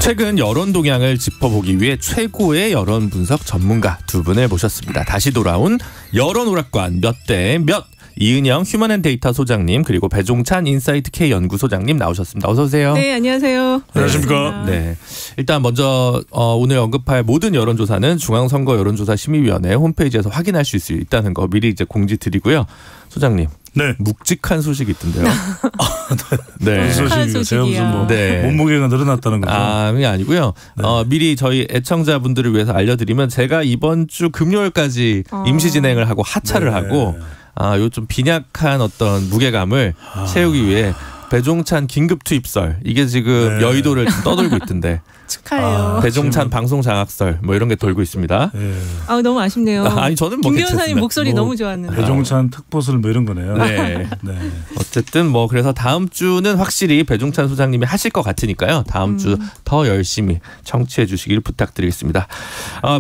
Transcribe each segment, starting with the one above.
최근 여론 동향을 짚어보기 위해 최고의 여론 분석 전문가 두 분을 모셨습니다. 다시 돌아온 여론오락관 몇 대 몇 이은영 휴먼앤데이터 소장님 그리고 배종찬 인사이트 K 연구소장님 나오셨습니다. 어서 오세요. 네, 안녕하세요. 안녕하십니까. 네, 일단 먼저 오늘 언급할 모든 여론조사는 중앙선거 여론조사심의위원회 홈페이지에서 확인할 수 있다는 거 미리 이제 공지드리고요. 소장님. 네. 묵직한 소식이 있던데요. 네. 무슨 소식이요? 제가 무슨 뭐 네. 몸무게가 늘어났다는 거죠? 아, 그게 아니고요. 네. 미리 저희 애청자분들을 위해서 알려드리면 제가 이번 주 금요일까지 임시 진행을 하고 하차를 네. 하고 요 좀 빈약한 어떤 무게감을 채우기 위해 배종찬 긴급 투입설 이게 지금 네. 여의도를 떠돌고 있던데. 축하해요. 배종찬 방송 장악설 뭐 이런 게 돌고 있습니다. 네. 너무 아쉽네요. 아니 저는 뭐 김 변호사님 괜찮습니다. 목소리 너무 좋았는데. 배종찬 특보슬 뭐 이런 거네요. 네. 네. 어쨌든 뭐 그래서 다음 주는 확실히 배종찬 소장님이 하실 것 같으니까요. 다음 주 더 열심히 청취해 주시길 부탁드리겠습니다.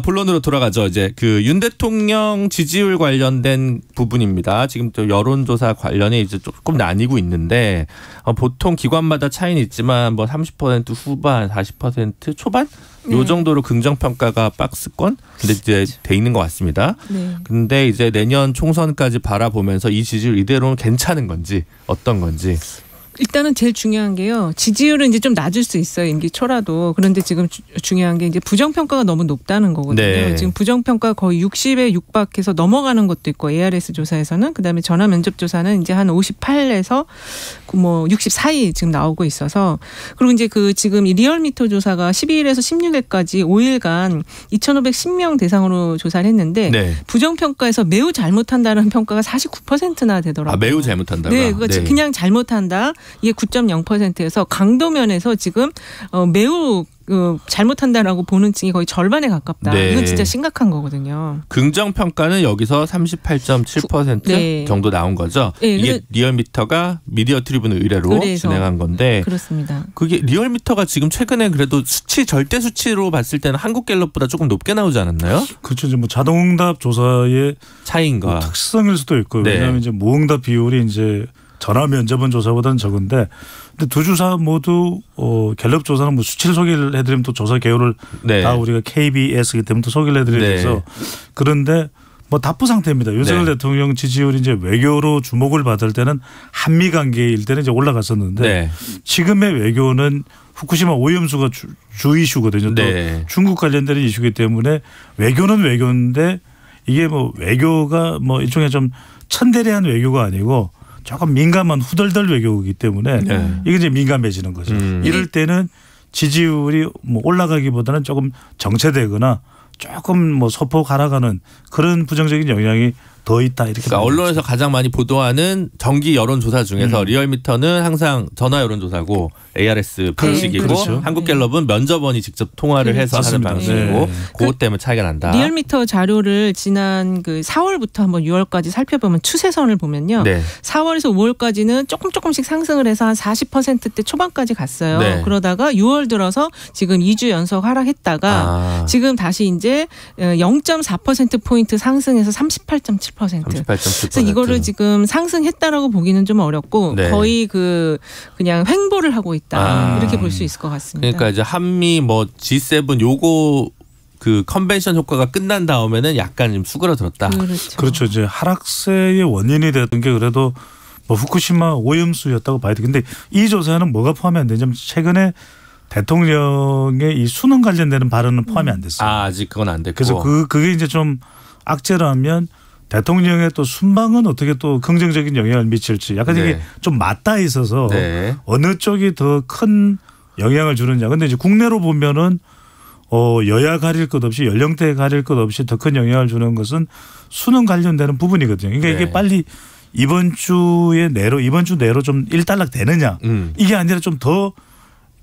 본론으로 돌아가죠. 이제 그 윤 대통령 지지율 관련된 부분입니다. 지금 또 여론조사 관련이 이제 조금 나뉘고 있는데 보통 기관마다 차이는 있지만 뭐 30% 후반, 40% 초반 요 정도로 긍정 평가가 박스권 근데 이제 돼 있는 것 같습니다. 네. 근데 이제 내년 총선까지 바라보면서 이 지지율 이대로는 괜찮은 건지 어떤 건지. 일단은 제일 중요한 게요. 지지율은 이제 좀 낮을 수 있어요. 임기 초라도. 그런데 지금 중요한 게 이제 부정평가가 너무 높다는 거거든요. 네. 지금 부정평가 거의 60에 육박해서 넘어가는 것도 있고 ARS 조사에서는 그다음에 전화 면접 조사는 이제 한 58에서 뭐 60 사이 지금 나오고 있어서 그리고 이제 그 지금 이 리얼미터 조사가 12일에서 16일까지 5일간 2,510명 대상으로 조사를 했는데 네. 부정평가에서 매우 잘못한다는 평가가 49%나 되더라고요. 매우 잘못한다가. 네, 그냥 잘못한다. 이게 9.0%에서 강도면에서 지금 매우 잘못한다라고 보는 층이 거의 절반에 가깝다. 네. 이건 진짜 심각한 거거든요. 긍정 평가는 여기서 38.7% 네. 정도 나온 거죠. 네, 이게 리얼미터가 미디어 트리뷴 의뢰로 진행한 건데 그렇습니다. 그게 리얼미터가 지금 최근에 그래도 수치 절대 수치로 봤을 때는 한국갤럽보다 조금 높게 나오지 않았나요? 그렇죠. 이제 뭐 자동응답 조사의 차이인가? 뭐 특성일 수도 있고 네. 왜냐하면 이제 무응답 비율이 이제 전화 면접은 조사보다는 적은데 근데 두 주사 모두 갤럽 조사는 뭐 수치를 소개를 해드리면 또 조사 개요를 네. 다 우리가 KBS이기 때문에 또 소개를 해드려야 돼서 네. 그런데 뭐 답부 상태입니다. 윤석열 네. 대통령 지지율이 이제 외교로 주목을 받을 때는 한미 관계일 때는 이제 올라갔었는데 네. 지금의 외교는 후쿠시마 오염수가 주 이슈거든요. 네. 또 중국 관련된 이슈이기 때문에 외교는 외교인데 이게 뭐 외교가 뭐 일종의 좀 천대례한 외교가 아니고 조금 민감한 후덜덜 외교이기 때문에 이게 이제 민감해지는 거죠. 이럴 때는 지지율이 뭐 올라가기보다는 조금 정체되거나 조금 뭐 소폭 하락하는 그런 부정적인 영향이 더 있다 이렇게. 그러니까 언론에서 가장 많이 보도하는 정기 여론조사 중에서 리얼미터는 항상 전화 여론조사고 ARS 방식이고 그렇죠. 한국갤럽은 면접원이 직접 통화를 해서 맞습니다. 하는 방식이고 그것 때문에 차이가 난다. 리얼미터 자료를 지난 그 4월부터 한번 6월까지 살펴보면 추세선을 보면요. 네. 4월에서 5월까지는 조금씩 상승을 해서 한 40%대 초반까지 갔어요. 네. 그러다가 6월 들어서 지금 2주 연속 하락했다가 지금 다시 이제 0.4%포인트 상승해서 38.7%. 38.7%. 그래서 이거를 지금 상승했다라고 보기는 좀 어렵고 네. 거의 그냥 횡보를 하고 있다. 이렇게 볼 수 있을 것 같습니다. 그러니까 이제 한미 뭐 G7 요거 그 컨벤션 효과가 끝난 다음에는 약간 좀 수그러들었다. 그렇죠. 이제 하락세의 원인이 됐던 게 그래도 뭐 후쿠시마 오염수였다고 봐야 돼. 근데 이 조사에는 뭐가 포함이 안 되냐면 최근에 대통령의 이 수능 관련되는 발언은 포함이 안 됐어요. 아직 그건 안 됐고. 그래서 그게 이제 좀 악재라면 대통령의 또 순방은 어떻게 또 긍정적인 영향을 미칠지 약간 이게 좀 맞닿아 있어서 어느 쪽이 더 큰 영향을 주느냐. 근데 이제 국내로 보면은 여야 가릴 것 없이 연령대 가릴 것 없이 더 큰 영향을 주는 것은 수능 관련되는 부분이거든요. 그러니까 이게 빨리 이번 주 내로 좀 일단락 되느냐. 이게 아니라 좀 더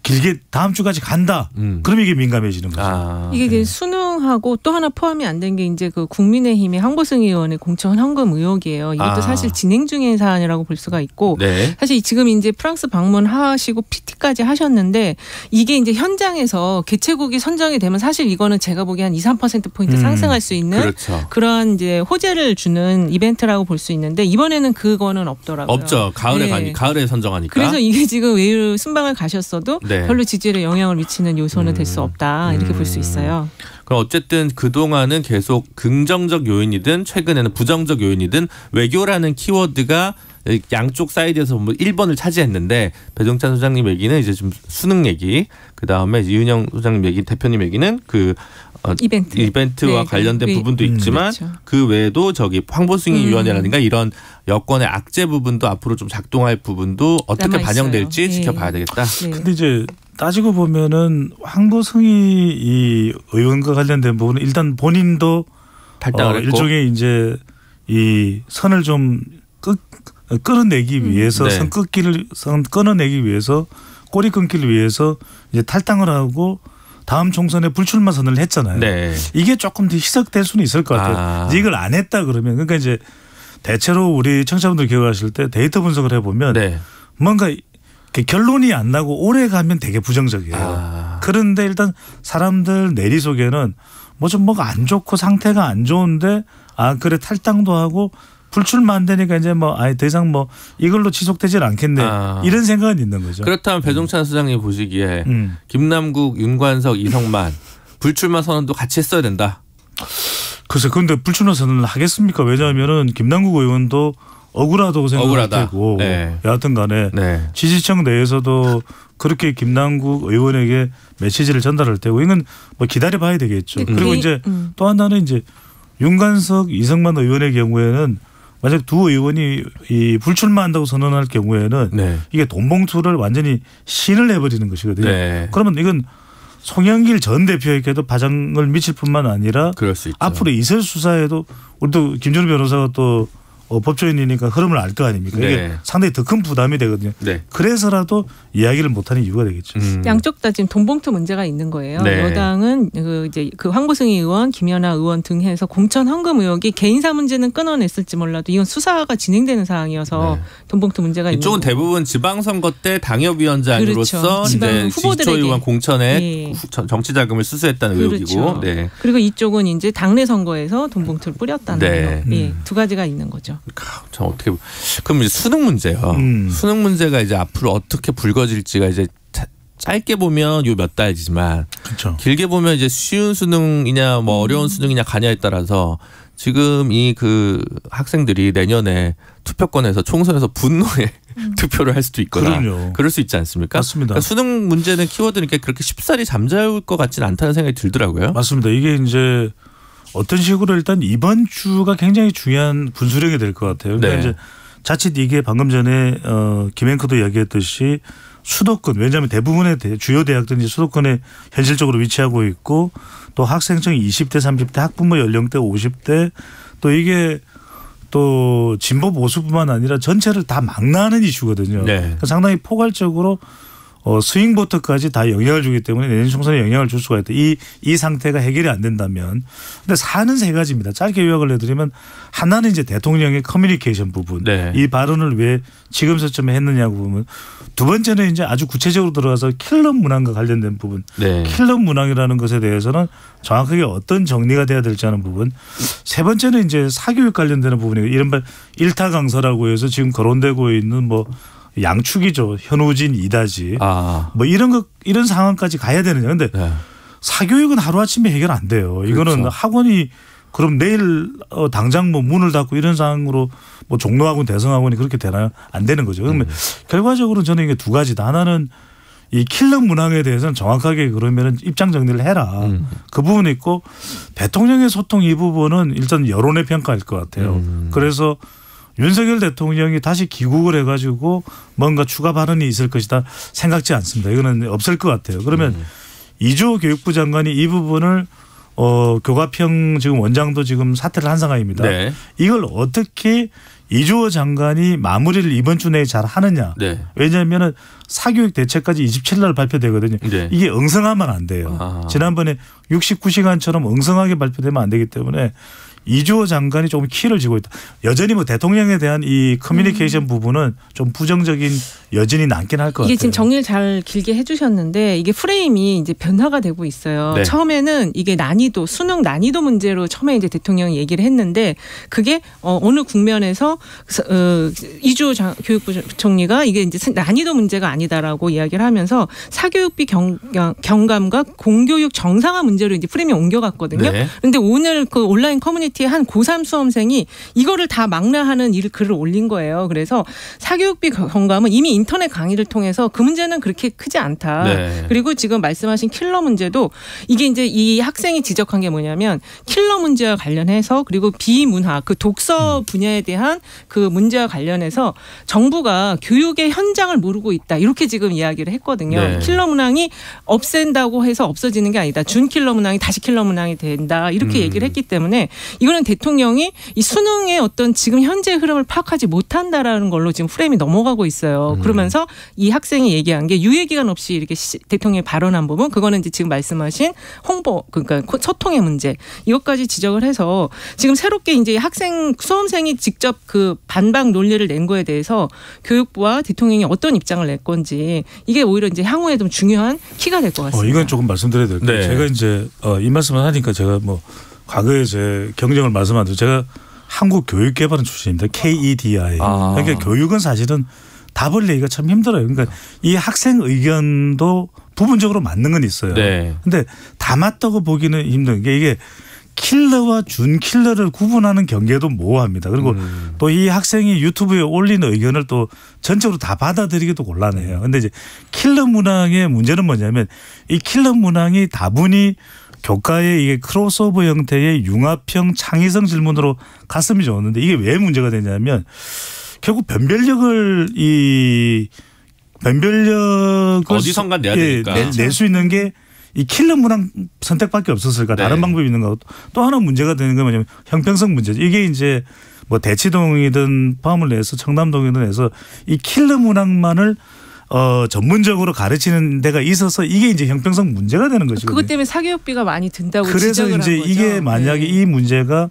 길게 다음 주까지 간다. 그럼 이게 민감해지는 거죠. 이게 수능 탈당하고 또 하나 포함이 안 된 게 이제 그 국민의힘의 황보승 의원의 공천 헌금 의혹이에요. 이것도 사실 진행 중인 사안이라고 볼 수가 있고 네. 사실 지금 이제 프랑스 방문하시고 PT까지 하셨는데 이게 이제 현장에서 개최국이 선정이 되면 사실 이거는 제가 보기에 한 2, 3%포인트 상승할 수 있는 그렇죠. 그런 이제 호재를 주는 이벤트라고 볼 수 있는데 이번에는 그거는 없더라고요. 없죠. 가을에 선정하니까. 그래서 이게 지금 외유 순방을 가셨어도 네. 별로 지지율에 영향을 미치는 요소는 될 수 없다. 이렇게 볼 수 있어요. 그럼 어쨌든 그동안은 계속 긍정적 요인이든 최근에는 부정적 요인이든 외교라는 키워드가 양쪽 사이드에서 뭐 1번을 차지했는데 배종찬 소장님 얘기는 이제 좀 수능 얘기, 그다음에 이은영 소장님 얘기, 대표님 얘기는 그 이벤트와 네, 관련된 부분도 있지만 그렇죠. 그 외에도 저기 황보승 위원회라든가 이런 여권의 악재 부분도 앞으로 좀 작동할 부분도 어떻게 반영될지 지켜봐야 되겠다. 네. 근데 이제 따지고 보면은 황보승이 이 의원과 관련된 부분은 일단 본인도 탈당을 했고 일종의 이제 이 선을 좀 끊어내기 위해서 네. 선 끊어내기 위해서 꼬리 끊기를 위해서 이제 탈당을 하고 다음 총선에 불출마 선언을 했잖아요. 네. 이게 조금 더 희석될 수는 있을 것 같아요. 이걸 안 했다 그러면 그러니까 이제 대체로 우리 청취자분들 기억하실 때 데이터 분석을 해보면 네. 뭔가 결론이 안 나고 오래 가면 되게 부정적이에요. 그런데 일단 사람들 내리 속에는 뭐 좀 뭐가 안 좋고 상태가 안 좋은데 그래 탈당도 하고 불출마 안 되니까 이제 뭐 더 이상 뭐 이걸로 지속되질 않겠네 이런 생각은 있는 거죠. 그렇다면 배종찬 소장님 보시기에 김남국, 윤관석, 이성만 불출마 선언도 같이 했어야 된다. 글쎄 그런데 불출마 선언을 하겠습니까? 왜냐하면은 김남국 의원도 억울하다고 생각할 테고 네. 여하튼 간에 네. 지지층 내에서도 그렇게 김남국 의원에게 메시지를 전달할 테고 이건 뭐 기다려봐야 되겠죠. 그리고 이제 또 하나는 이제 윤관석, 이성만 의원의 경우에는 만약 두 의원이 이 불출마한다고 선언할 경우에는 네. 이게 돈봉투를 완전히 신을 해버리는 것이거든요. 네. 그러면 이건 송영길 전 대표에게도 파장을 미칠 뿐만 아니라 그럴 수 있죠. 앞으로 이설 수사에도 우리도 김준우 변호사가 또 법조인이니까 흐름을 알 거 아닙니까? 네. 이게 상당히 더 큰 부담이 되거든요. 네. 그래서라도 이야기를 못하는 이유가 되겠죠. 양쪽 다 지금 돈봉투 문제가 있는 거예요. 네. 여당은 이제 그 황보승 의원, 김연아 의원 등 해서 공천 헌금 의혹이 개인사 문제는 끊어냈을지 몰라도 이건 수사가 진행되는 사항이어서 네. 돈봉투 문제가 있는 이쪽은 거고. 대부분 지방선거 때 당협위원장으로서 그렇죠. 이제 지지초의원 공천에 네. 정치 자금을 수수했다는 그렇죠. 의혹이고, 네. 그리고 이쪽은 이제 당내 선거에서 돈봉투를 뿌렸다는 네. 의혹. 두 가지가 있는 거죠. 참 어떻게 그럼 이제 수능 문제요. 수능 문제가 이제 앞으로 어떻게 불거질지가 이제 짧게 보면 요 몇 달이지만 그렇죠. 길게 보면 이제 쉬운 수능이냐 뭐 어려운 수능이냐 가냐에 따라서 지금 이 그 학생들이 내년에 투표권에서 총선에서 분노의 투표를 할 수도 있거나 그럼요. 그럴 수 있지 않습니까? 맞습니다. 그러니까 수능 문제는 키워드니까 그렇게 쉽사리 잠자울 것 같지는 않다는 생각이 들더라고요. 맞습니다. 이게 이제 어떤 식으로 일단 이번 주가 굉장히 중요한 분수령이 될 것 같아요. 그러니까 네. 이제 자칫 이게 방금 전에 김앵커도 이야기했듯이 수도권 왜냐하면 대부분의 주요 대학들이 수도권에 현실적으로 위치하고 있고 또 학생층이 20대 30대 학부모 연령대 50대 또 이게 또 진보 보수뿐만 아니라 전체를 다 망라하는 이슈거든요. 네. 그러니까 상당히 포괄적으로 스윙보트까지 다 영향을 주기 때문에 내년 총선에 영향을 줄 수가 있다. 이 상태가 해결이 안 된다면. 근데 사안은 세 가지입니다. 짧게 요약을 해드리면 하나는 이제 대통령의 커뮤니케이션 부분. 네. 이 발언을 왜 지금 시점에 했느냐고 보면 두 번째는 이제 아주 구체적으로 들어가서 킬러 문항과 관련된 부분. 네. 킬러 문항이라는 것에 대해서는 정확하게 어떤 정리가 돼야 될지 하는 부분. 세 번째는 이제 사교육 관련되는 부분이에요. 이른바 일타 강서라고 해서 지금 거론되고 있는 뭐 양축이죠. 현우진 이다지. 뭐 이런 상황까지 가야 되느냐. 그런데 네. 사교육은 하루아침에 해결 안 돼요. 이거는 그렇죠. 학원이 그럼 내일 당장 뭐 문을 닫고 이런 상황으로 뭐 종로학원 대성학원이 그렇게 되나요? 안 되는 거죠. 그러면 결과적으로 저는 이게 두 가지다. 하나는 이 킬러 문항에 대해서는 정확하게 그러면 입장 정리를 해라. 그 부분이 있고 대통령의 소통 이 부분은 일단 여론의 평가일 것 같아요. 그래서 윤석열 대통령이 다시 귀국을 해가지고 뭔가 추가 발언이 있을 것이다 생각지 않습니다. 이거는 없을 것 같아요. 그러면 이주호 교육부 장관이 이 부분을 교과평 지금 원장도 지금 사퇴를 한 상황입니다. 네. 이걸 어떻게 이주호 장관이 마무리를 이번 주 내에 잘 하느냐. 네. 왜냐하면 사교육 대책까지 27일 날 발표되거든요. 네. 이게 엉성하면 안 돼요. 지난번에 69시간처럼 엉성하게 발표되면 안 되기 때문에 이주호 장관이 조금 키를 쥐고 있다. 여전히 뭐 대통령에 대한 이 커뮤니케이션 부분은 좀 부정적인 여진이 남긴 할 것 같아요. 이게 지금 정리를 잘 길게 해주셨는데 이게 프레임이 이제 변화가 되고 있어요. 네. 처음에는 이게 난이도 수능 난이도 문제로 처음에 이제 대통령이 얘기를 했는데 그게 어느 국면에서 이주호 교육부총리가 이게 이제 난이도 문제가 아니다라고 이야기를 하면서 사교육비 경감과 공교육 정상화 문제로 이제 프레임이 옮겨갔거든요. 그런데 오늘 그 온라인 커뮤니티 한 고3 수험생이 이거를 다 망라하는 글을 올린 거예요. 그래서 사교육비 경감은 이미 인터넷 강의를 통해서 그 문제는 그렇게 크지 않다. 네. 그리고 지금 말씀하신 킬러 문제도 이게 이제 이 학생이 지적한 게 뭐냐면 킬러 문제와 관련해서 그리고 비문화 그 독서 분야에 대한 그 문제와 관련해서 정부가 교육의 현장을 모르고 있다. 이렇게 지금 이야기를 했거든요. 네. 킬러 문항이 없앤다고 해서 없어지는 게 아니다. 준 킬러 문항이 다시 킬러 문항이 된다. 이렇게 얘기를 했기 때문에 이거는 대통령이 이 수능의 어떤 지금 현재 흐름을 파악하지 못한다라는 걸로 지금 프레임이 넘어가고 있어요. 그러면서 이 학생이 얘기한 게 유예기간 없이 이렇게 대통령이 발언한 부분 그거는 이제 지금 말씀하신 홍보 그러니까 소통의 문제 이것까지 지적을 해서 지금 새롭게 이제 수험생이 직접 그 반박 논리를 낸 거에 대해서 교육부와 대통령이 어떤 입장을 낼 건지 이게 오히려 이제 향후에 좀 중요한 키가 될 것 같습니다. 이건 조금 말씀드려야 될 것 같아요. 제가 이제 이 말씀을 하니까 제가 뭐 과거에 제 경력을 말씀하도 제가 한국교육개발원 출신입니다. KEDI. 그러니까 교육은 사실은 답을 내기가 참 힘들어요. 그러니까 이 학생 의견도 부분적으로 맞는 건 있어요. 그런데 다 맞다고 보기는 힘든 게 이게 킬러와 준 킬러를 구분하는 경계도 모호합니다. 그리고 또 이 학생이 유튜브에 올리는 의견을 또 전적으로 다 받아들이기도 곤란해요. 그런데 이제 킬러 문항의 문제는 뭐냐면 이 킬러 문항이 다분히 교과의 이게 크로스오버 형태의 융합형 창의성 질문으로 갔으면 좋았는데 이게 왜 문제가 되냐면 결국 변별력을 어디선가 내야 되니까 낼 수 있는 게 이 킬러 문항 선택밖에 없었을까 다른 방법이 있는 거 또 하나 문제가 되는 건 뭐냐면 형평성 문제죠. 이게 이제 뭐 대치동이든 포함을 내서 청담동이든 해서 이 킬러 문항만을 전문적으로 가르치는 데가 있어서 이게 이제 형평성 문제가 되는 것이거든요. 그것 때문에 사교육비가 많이 든다고 그래서 지적을 이제 한 거죠. 이게 만약에 이 문제가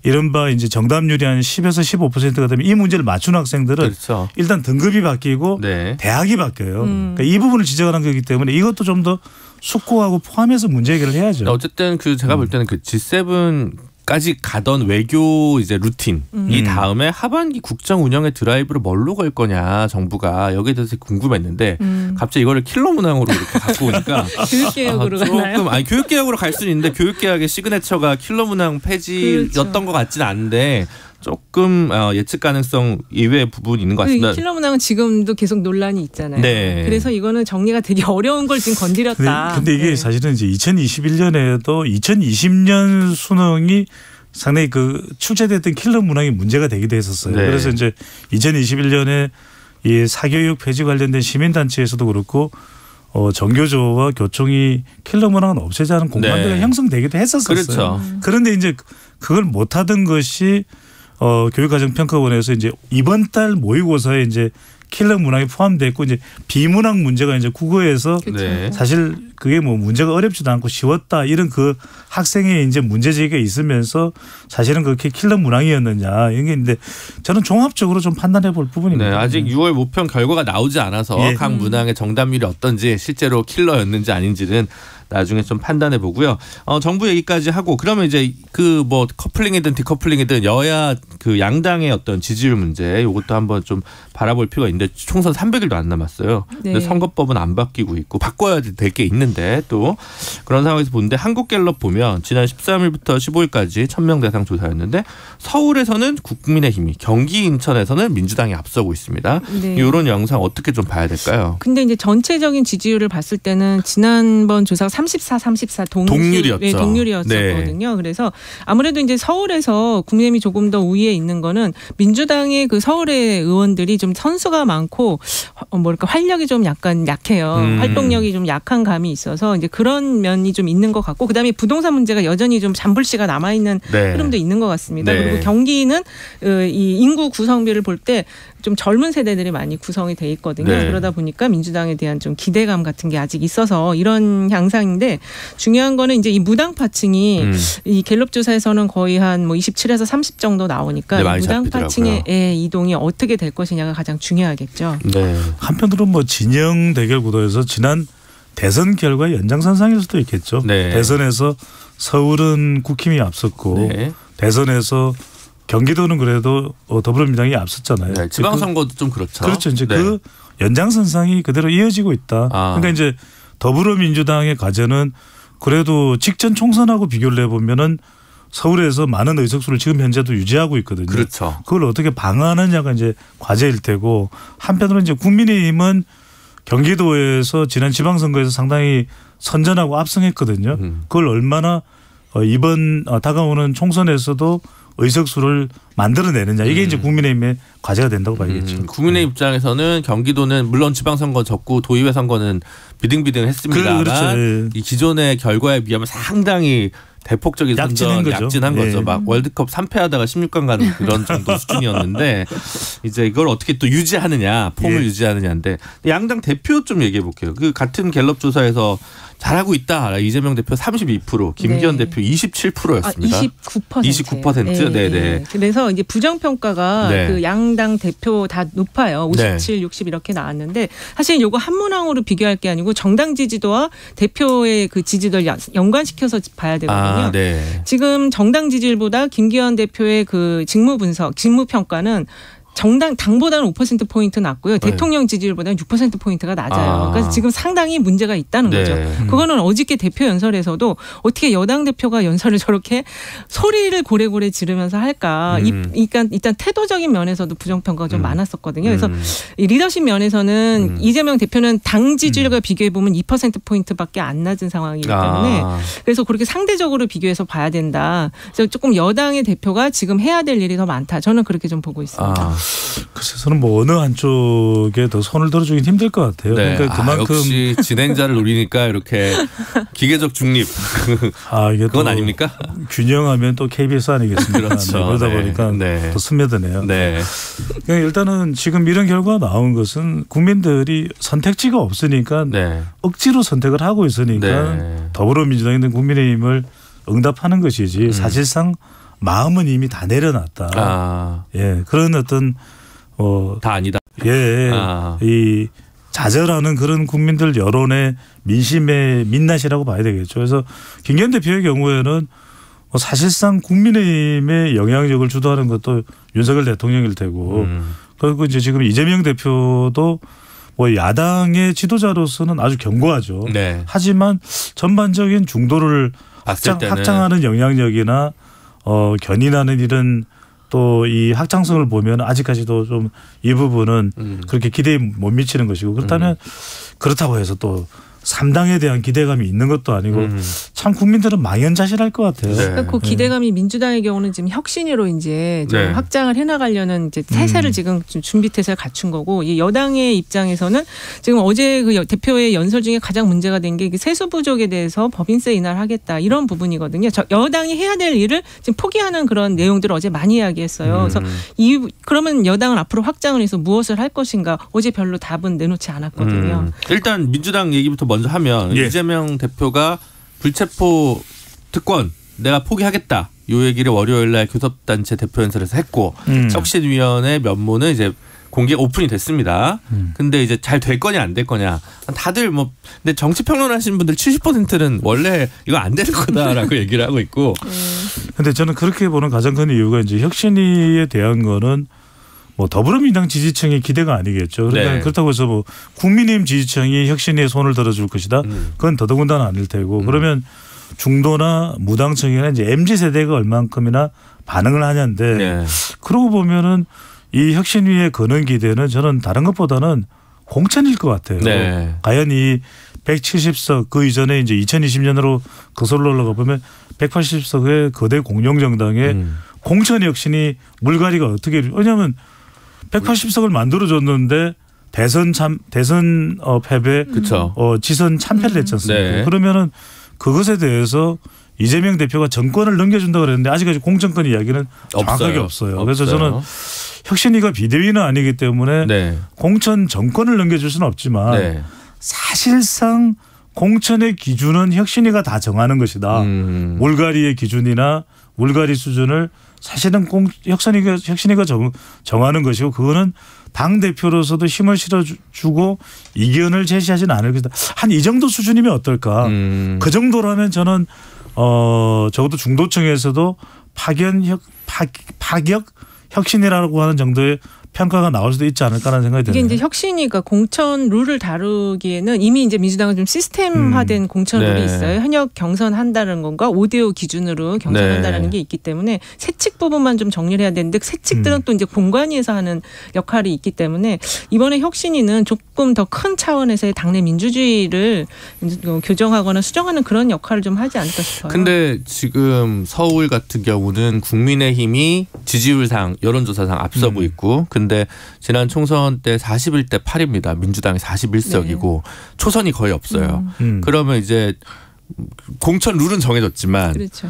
이른바 이제 정답률이 한 10에서 15%가 되면 이 문제를 맞추는 학생들은 일단 등급이 바뀌고 대학이 바뀌어요. 그러니까 이 부분을 지적하는 거기 때문에 이것도 좀 더 숙고하고 포함해서 문제 해결을 해야죠. 어쨌든 그 제가 볼 때는 그 G7까지 가던 외교 이제 루틴 이 다음에 하반기 국정 운영의 드라이브를 뭘로 걸 거냐 정부가 여기에 대해서 궁금했는데 갑자기 이거를 킬러 문항으로 이렇게 갖고 오니까 교육개혁으로 가나요? 아니 교육개혁으로 갈 수는 있는데 교육개혁의 시그네처가 킬러 문항 폐지였던 것 같지는 않은데 조금 예측 가능성 이외의 부분이 있는 것 같습니다. 킬러 문항은 지금도 계속 논란이 있잖아요. 그래서 이거는 정리가 되게 어려운 걸 지금 건드렸다. 근데 이게 사실은 이제 2021년에도 2020년 수능이 상당히 그 출제됐던 킬러 문항이 문제가 되기도 했었어요. 그래서 이제 2021년에 이 사교육 폐지 관련된 시민단체에서도 그렇고 정교조와 교총이 킬러 문항은 없애자는 공감대가 형성되기도 했었어요. 그런데 이제 그걸 못하던 것이 교육과정평가원에서 이제 이번 달 모의고사에 이제 킬러 문항이 포함됐고 이제 비문항 문제가 이제 국어에서 사실 그게 뭐 문제가 어렵지도 않고 쉬웠다 이런 그 학생의 이제 문제 제기가 있으면서 사실은 그렇게 킬러 문항이었느냐 이게 있는데 저는 종합적으로 좀 판단해 볼 부분입니다. 아직 6월 모평 결과가 나오지 않아서 각 문항의 정답률이 어떤지 실제로 킬러였는지 아닌지는 나중에 좀 판단해 보고요. 정부 얘기까지 하고 그러면 이제 그 뭐 커플링이든 디커플링이든 여야 그 양당의 어떤 지지율 문제 이것도 한번 좀 바라볼 필요가 있는데 총선 300일도 안 남았어요. 근데 선거법은 안 바뀌고 있고 바꿔야 될 게 있는데 또 그런 상황에서 보는데 한국갤럽 보면 지난 13일부터 15일까지 1000명 대상 조사였는데 서울에서는 국민의힘이 경기 인천에서는 민주당이 앞서고 있습니다. 이런 영상 어떻게 좀 봐야 될까요? 근데 이제 전체적인 지지율을 봤을 때는 지난번 조사가 34, 34 동률이었죠. 네, 동률이었거든요. 네. 그래서 아무래도 이제 서울에서 국민의힘이 조금 더 우위에 있는 거는 민주당의 그 서울의 의원들이 좀 선수가 많고 뭐랄까 활력이 좀 약간 약해요. 활동력이 좀 약한 감이 있어서 이제 그런 면이 좀 있는 것 같고 그다음에 부동산 문제가 여전히 좀 잔불씨가 남아 있는 네. 흐름도 있는 것 같습니다. 네. 그리고 경기는 이 인구 구성비를 볼 때 좀 젊은 세대들이 많이 구성이 돼 있거든요. 네. 그러다 보니까 민주당에 대한 좀 기대감 같은 게 아직 있어서 이런 양상인데 중요한 거는 이제 이 무당파층이 이 갤럽 조사에서는 거의 한 뭐 27에서 30 정도 나오니까 네, 이 무당파층의 이동이 어떻게 될 것이냐가 가장 중요하겠죠. 네. 한편으로 뭐 진영 대결 구도에서 지난 대선 결과 연장선상일 수도 있겠죠. 네. 대선에서 서울은 국힘이 앞섰고 네. 대선에서 경기도는 그래도 더불어민주당이 앞섰잖아요. 네, 지방선거도 좀 그렇죠. 그렇죠. 이제 네. 그 연장선상이 그대로 이어지고 있다. 그러니까 이제 더불어민주당의 과제는 그래도 직전 총선하고 비교를 해보면은 서울에서 많은 의석수를 지금 현재도 유지하고 있거든요. 그렇죠. 그걸 어떻게 방어하느냐가 이제 과제일 테고 한편으로 이제 국민의힘은 경기도에서 지난 지방선거에서 상당히 선전하고 압승했거든요. 그걸 얼마나 이번 다가오는 총선에서도 의석수를 만들어내느냐 이게 이제 국민의힘의 과제가 된다고 봐야겠죠. 국민의 입장에서는 경기도는 물론 지방선거 적고 도의회 선거는 비등비등했습니다만 그렇죠. 이 기존의 결과에 비하면 상당히 대폭적인 선전 약진한 거죠. 막 월드컵 3패하다가 16강 가는 그런 정도 수준이었는데 이제 이걸 어떻게 또 유지하느냐 폼을 유지하느냐인데 양당 대표 좀 얘기해 볼게요. 그 같은 갤럽 조사에서 잘하고 있다. 이재명 대표 32%, 김기현 대표 27%였습니다. 29%. 네네. 그래서 이제 부정평가가 그 양당 대표 다 높아요. 57, 60 이렇게 나왔는데 사실 이거 한 문항으로 비교할 게 아니고 정당 지지도와 대표의 그 지지도를 연관시켜서 봐야 되거든요. 지금 정당 지지율보다 김기현 대표의 그 직무 분석, 직무 평가는 당보다는 5%포인트 낮고요. 대통령 지지율보다는 6%포인트가 낮아요. 그래서 지금 상당히 문제가 있다는 거죠. 그거는 어저께 대표 연설에서도 어떻게 여당 대표가 연설을 저렇게 소리를 고래고래 지르면서 할까. 그러니까 일단 태도적인 면에서도 부정평가가 좀 많았었거든요. 그래서 이 리더십 면에서는 이재명 대표는 당 지지율과 비교해보면 2%포인트밖에 안 낮은 상황이기 때문에 그래서 그렇게 상대적으로 비교해서 봐야 된다. 그래서 조금 여당의 대표가 지금 해야 될 일이 더 많다. 저는 그렇게 좀 보고 있습니다. 글쎄 저는 뭐 어느 한쪽에 더 손을 들어주긴 힘들 것 같아요. 그러니까 그만큼 역시 진행자를 노리니까 이렇게 기계적 중립 이게 그건 아닙니까? 균형하면 또 KBS 아니겠습니까? 그렇죠. 그러다 보니까 더 스며드네요. 그러니까 일단은 지금 이런 결과가 나온 것은 국민들이 선택지가 없으니까 억지로 선택을 하고 있으니까 더불어민주당이든 국민의힘을 응답하는 것이지 사실상 마음은 이미 다 내려놨다. 그런 어떤 다 아니다. 이 좌절하는 그런 국민들 여론의 민심의 민낯이라고 봐야 되겠죠. 그래서 김기현 대표의 경우에는 사실상 국민의힘의 영향력을 주도하는 것도 윤석열 대통령일 테고 그리고 이제 지금 이재명 대표도 뭐 야당의 지도자로서는 아주 견고하죠. 하지만 전반적인 중도를 확장하는 영향력이나 견인하는 이런 또 이 확장성을 보면 아직까지도 좀 이 부분은 그렇게 기대에 못 미치는 것이고 그렇다면 그렇다고 해서 또 3당에 대한 기대감이 있는 것도 아니고 참 국민들은 망연자실할 것 같아요. 그러니까 그 기대감이 민주당의 경우는 지금 혁신위로 이제 좀 확장을 해나가려는 이제 태세를 지금 좀 준비 태세를 갖춘 거고 이 여당의 입장에서는 지금 어제 그 대표의 연설 중에 가장 문제가 된 게 세수 부족에 대해서 법인세 인하를 하겠다 이런 부분이거든요. 여당이 해야 될 일을 지금 포기하는 그런 내용들을 어제 많이 이야기했어요. 그래서 그러면 여당은 앞으로 확장을 해서 무엇을 할 것인가 어제 별로 답은 내놓지 않았거든요. 일단 민주당 얘기부터 먼저 하면 이재명 대표가 불체포 특권 내가 포기하겠다. 요 얘기를 월요일 날 교섭단체 대표 연설에서 했고 혁신위원회 면모는 이제 공개 오픈이 됐습니다. 근데 이제 잘 될 거냐 안 될 거냐. 다들 뭐 근데 정치 평론 하시는 분들 70%는 원래 이거 안 되는 거다라고 얘기를 하고 있고. 근데 저는 그렇게 보는 가장 큰 이유가 이제 혁신위에 대한 거는 뭐 더불어민주당 지지층의 기대가 아니겠죠. 그러니까 그렇다고 해서 뭐 국민의힘 지지층이 혁신위에 손을 들어줄 것이다. 그건 더더군다나 아닐 테고. 그러면 중도나 무당층이나 이제 MZ세대가 얼만큼이나 반응을 하냐인데 그러고 보면은 이 혁신위에 거는 기대는 저는 다른 것보다는 공천일 것 같아요. 과연 이 170석 그 이전에 이제 2020년으로 거슬러 올라가 보면 180석의 거대 공룡정당에 공천 혁신이 물갈이가 어떻게 왜냐하면 180석을 만들어줬는데 대선 패배, 지선 참패를 했지 않습니까? 네. 그러면은 그것에 대해서 이재명 대표가 정권을 넘겨준다고 그랬는데 아직까지 공천권 이야기는 정확하게 없어요. 그래서 저는 혁신위가 비대위는 아니기 때문에 네. 공천 정권을 넘겨줄 수는 없지만 네. 사실상 공천의 기준은 혁신위가 다 정하는 것이다. 물갈이의 기준이나 물갈이 수준을 사실은 혁신위가 정하는 것이고 그거는 당 대표로서도 힘을 실어주고 이견을 제시하지는 않을 것이다. 한 이 정도 수준이면 어떨까? 그 정도라면 저는 적어도 중도층에서도 파격 혁신이라고 하는 정도의 평가가 나올 수도 있지 않을까라는 생각이 드네요. 이게 이제 혁신위가 공천 룰을 다루기에는 이미 이제 민주당은 좀 시스템화된 공천 룰이 있어요. 현역 경선한다는 건가 5대5 기준으로 경선한다는 게 있기 때문에 세칙 부분만 좀 정리를 해야 되는데 세칙들은 또 이제 공관위에서 하는 역할이 있기 때문에 이번에 혁신위는 조금 더 큰 차원에서의 당내 민주주의를 교정하거나 수정하는 그런 역할을 좀 하지 않을까 싶어요. 근데 지금 서울 같은 경우는 국민의힘이 지지율상 여론조사상 앞서고 있고 근데 지난 총선 때 41대 8입니다. 민주당이 41석이고 초선이 거의 없어요. 그러면 이제 공천 룰은 정해졌지만 그렇죠.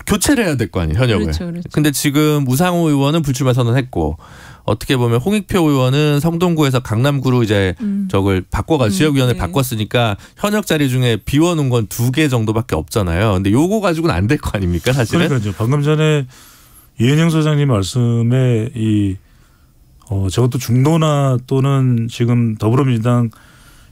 교체를 해야 될 거 아니에요. 현역을. 그렇죠. 근데 지금 우상호 의원은 불출마 선언했고 어떻게 보면 홍익표 의원은 성동구에서 강남구로 이제 저걸 바꿔가 지역위원회 바꿨으니까 현역 자리 중에 비워놓은 건 2개 정도밖에 없잖아요. 근데 요거 가지고는 안 될 거 아닙니까 사실은? 그러니까요. 방금 전에 이은영 소장님 말씀에 저것도 중도나 또는 지금 더불어민주당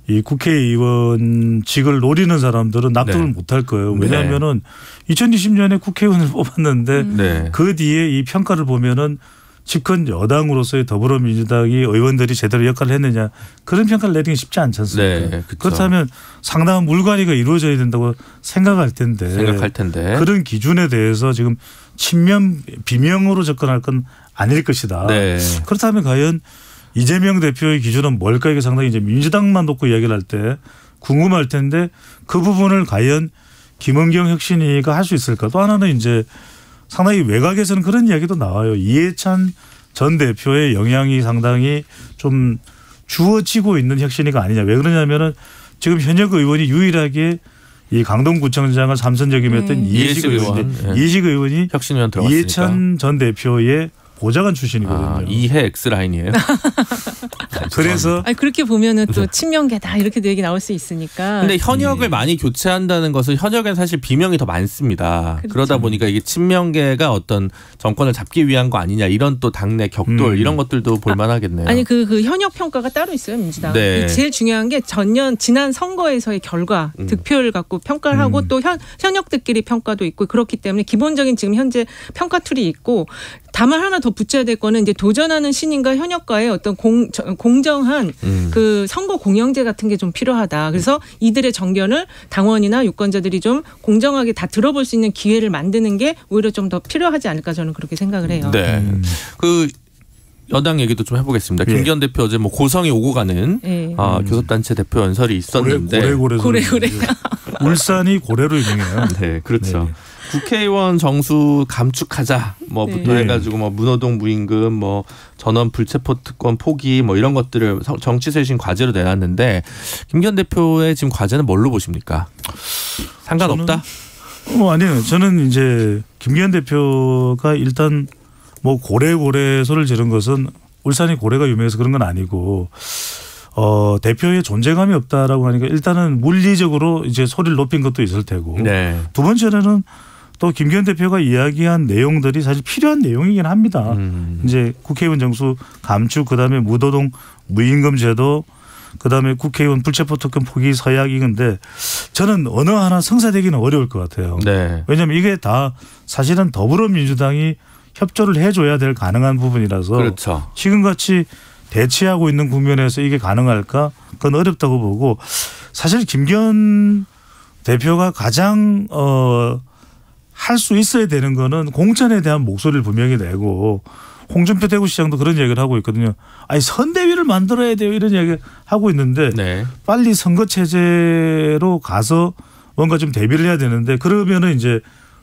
이 국회의원직을 노리는 사람들은 납득을 못할 거예요. 왜냐하면은 2020년에 국회의원을 뽑았는데 그 뒤에 이 평가를 보면은 집권 여당으로서의 더불어민주당이 의원들이 제대로 역할을 했느냐 그런 평가를 내리기 쉽지 않지 않습니까? 그렇다면 상당한 물갈이가 이루어져야 된다고 생각할 텐데 그런 기준에 대해서 지금 친명 비명으로 접근할 건 아닐 것이다. 그렇다면 과연 이재명 대표의 기준은 뭘까 이게 상당히 이제 민주당만 놓고 이야기를 할 때 궁금할 텐데 그 부분을 과연 김은경 혁신위가 할 수 있을까? 또 하나는 이제 상당히 외곽에서는 그런 이야기도 나와요. 이해찬 전 대표의 영향이 상당히 좀 주어지고 있는 혁신위가 아니냐. 왜 그러냐면은 지금 현역 의원이 유일하게 이 강동구청장을 3선 역임했던 이해식 의원이 혁신위원 들어갔으니까. 이해찬 전 대표의 보좌관 출신이거든요. 이해 X라인이에요. 그래서 그렇게 보면은 또 친명계다 이렇게 얘기 나올 수 있으니까. 근데 현역을 많이 교체한다는 것은 현역엔 사실 비명이 더 많습니다. 그렇죠. 그러다 보니까 이게 친명계가 어떤 정권을 잡기 위한 거 아니냐 이런 또 당내 격돌 이런 것들도 볼만하겠네요. 아니 그 현역 평가가 따로 있어요 민주당. 제일 중요한 게 지난 선거에서의 결과 득표를 갖고 평가를 하고 또 현역들끼리 평가도 있고 그렇기 때문에 기본적인 지금 현재 평가 툴이 있고. 다만 하나 더 붙여야 될 거는 이제 도전하는 신인과 현역과의 어떤 공정한 그 선거 공영제 같은 게 좀 필요하다. 그래서 이들의 정견을 당원이나 유권자들이 좀 공정하게 다 들어볼 수 있는 기회를 만드는 게 오히려 좀 더 필요하지 않을까 저는 그렇게 생각을 해요. 그 여당 얘기도 좀 해보겠습니다. 김기현 대표 어제 뭐 고성이 오고 가는 교섭단체 대표 연설이 있었는데 고래. 울산이 고래로 유명해요. 네, 그렇죠. 국회의원 정수 감축하자 뭐부터 해가지고 뭐 문호동 무임금 뭐 전원 불체포 특권 포기 뭐 이런 것들을 정치 쇄신 과제로 내놨는데 김기현 대표의 지금 과제는 뭘로 보십니까? 상관없다? 아니에요. 저는 이제 김기현 대표가 일단 뭐 고래 소리를 지른 것은 울산이 고래가 유명해서 그런 건 아니고 대표의 존재감이 없다라고 하니까 일단은 물리적으로 이제 소리를 높인 것도 있을 테고 두 번째는 또 김기현 대표가 이야기한 내용들이 사실 필요한 내용이긴 합니다. 이제 국회의원 정수 감축 그다음에 무도동 무임금 제도 그다음에 국회의원 불체포 특권 포기 서약이건데 저는 어느 하나 성사되기는 어려울 것 같아요. 왜냐하면 이게 다 사실은 더불어민주당이 협조를 해줘야 될 가능한 부분이라서 지금같이 대치하고 있는 국면에서 이게 가능할까? 그건 어렵다고 보고 사실 김기현 대표가 가장 할 수 있어야 되는 거는 공천에 대한 목소리를 분명히 내고 홍준표 대구시장도 그런 얘기를 하고 있거든요. 아니 선대위를 만들어야 돼요 이런 얘기 하고 있는데 네. 빨리 선거 체제로 가서 뭔가 좀 대비를 해야 되는데 그러면은 이제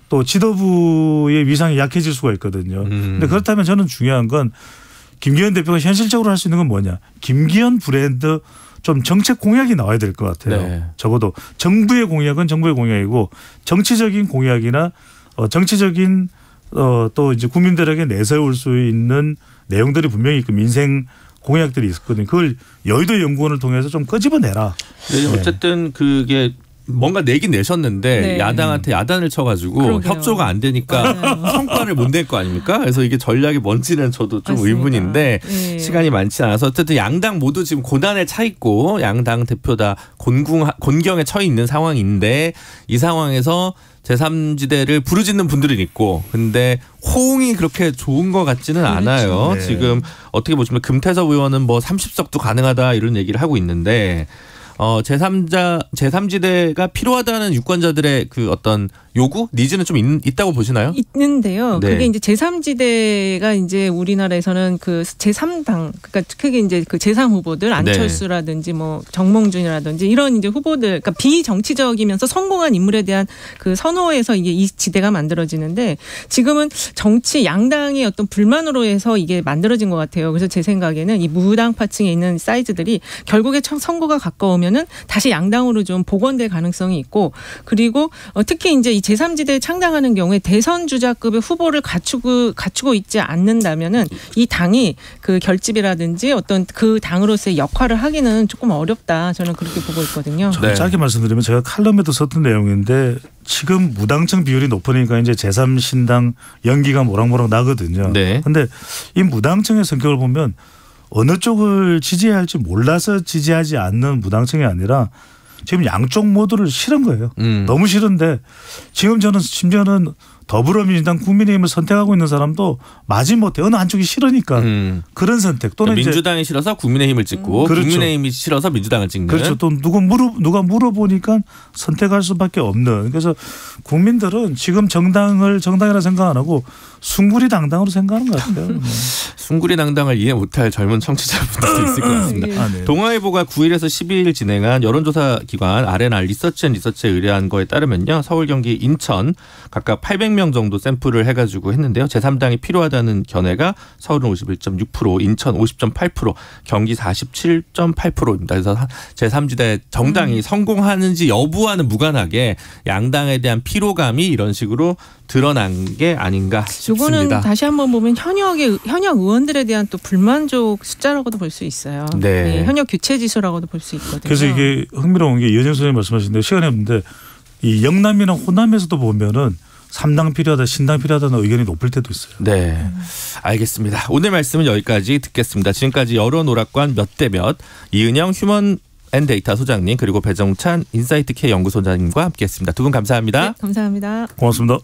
또 지도부의 위상이 약해질 수가 있거든요. 근데 그렇다면 저는 중요한 건 김기현 대표가 현실적으로 할 수 있는 건 뭐냐. 김기현 브랜드 좀 정책 공약이 나와야 될 것 같아요. 네. 적어도 정부의 공약은 정부의 공약이고 정치적인 공약이나 정치적인 또 이제 국민들에게 내세울 수 있는 내용들이 분명히 있고 민생 공약들이 있었거든요. 그걸 여의도 연구원을 통해서 좀 끄집어내라. 네, 어쨌든 그게 뭔가 내긴 내셨는데 네. 야당한테 야단을 쳐가지고 그러게요. 협조가 안 되니까 성과를 못 낼 거 아닙니까? 그래서 이게 전략이 뭔지는 저도 좀 맞습니다. 의문인데 네. 시간이 많지 않아서 어쨌든 양당 모두 지금 고난에 차 있고 양당 대표 다 곤경에 처해 있는 상황인데 이 상황에서 제3지대를 부르짖는 분들은 있고 근데 호응이 그렇게 좋은 것 같지는 그렇죠. 않아요. 네. 지금 어떻게 보시면 금태섭 의원은 뭐 30석도 가능하다 이런 얘기를 하고 있는데 제3지대가 필요하다는 유권자들의 그 어떤 요구, 니즈는 좀 있다고 보시나요? 있는데요. 네. 그게 이제 제3지대가 이제 우리나라에서는 그 제3당, 그러니까 크게 이제 그 제3 후보들 안철수라든지 뭐 정몽준이라든지 이런 이제 후보들, 그러니까 비정치적이면서 성공한 인물에 대한 그 선호에서 이게 이 지대가 만들어지는데 지금은 정치 양당의 어떤 불만으로 해서 이게 만들어진 것 같아요. 그래서 제 생각에는 이 무당파층에 있는 사이즈들이 결국에 선거가 가까우면은 다시 양당으로 좀 복원될 가능성이 있고 그리고 특히 이제 이 제3지대에 창당하는 경우에 대선 주자급의 후보를 갖추고 있지 않는다면은 이 당이 그 결집이라든지 어떤 그 당으로서의 역할을 하기는 조금 어렵다. 저는 그렇게 보고 있거든요. 네. 짧게 말씀드리면 제가 칼럼에도 썼던 내용인데 지금 무당층 비율이 높으니까 이제 제3신당 연기가 모락모락 나거든요. 그런데 네. 이 무당층의 성격을 보면 어느 쪽을 지지해야 할지 몰라서 지지하지 않는 무당층이 아니라 지금 양쪽 모두를 싫은 거예요. 너무 싫은데 지금 저는 심지어는 더불어민주당 국민의힘을 선택하고 있는 사람도 마지못해 어느 한쪽이 싫으니까 그런 선택 또는 그러니까 민주당이 싫어서 국민의힘을 찍고 그렇죠. 국민의힘이 싫어서 민주당을 찍는. 그렇죠. 또 누가 물어보니까 선택할 수밖에 없는. 그래서 국민들은 지금 정당이라 생각 안 하고 숭구리당당으로 생각하는 것 같아요. 숭구리당당을 이해 못할 젊은 청취자분들도 있을 것 같습니다. 네. 동아일보가 9일에서 12일 진행한 여론조사 기관 R&R 리서치에 의뢰한 거에 따르면요. 서울, 경기, 인천 각각 800명 정도 샘플을 해가지고 했는데요. 제3당이 필요하다는 견해가 서울은 51.6%, 인천 50.8%, 경기 47.8%입니다. 그래서 제3지대 정당이 성공하는지 여부와는 무관하게 양당에 대한 피로감이 이런 식으로 드러난 게 아닌가 싶습니다. 이거는 다시 한번 보면 현역 의원들에 대한 또 불만족 숫자라고도 볼 수 있어요. 네. 네, 현역 교체 지수라고도 볼 수 있거든요. 그래서 이게 흥미로운 게 이현정 선생님 말씀하시는데 시간이 없는데 이 영남이나 호남에서도 보면은 3당 필요하다, 신당 필요하다는 의견이 높을 때도 있어요. 네, 알겠습니다. 오늘 말씀은 여기까지 듣겠습니다. 지금까지 여론오락관 몇 대 몇 이은영 휴먼 앤 데이터 소장님 그리고 배정찬 인사이트 K 연구소장님과 함께했습니다. 두 분 감사합니다. 네, 감사합니다. 고맙습니다.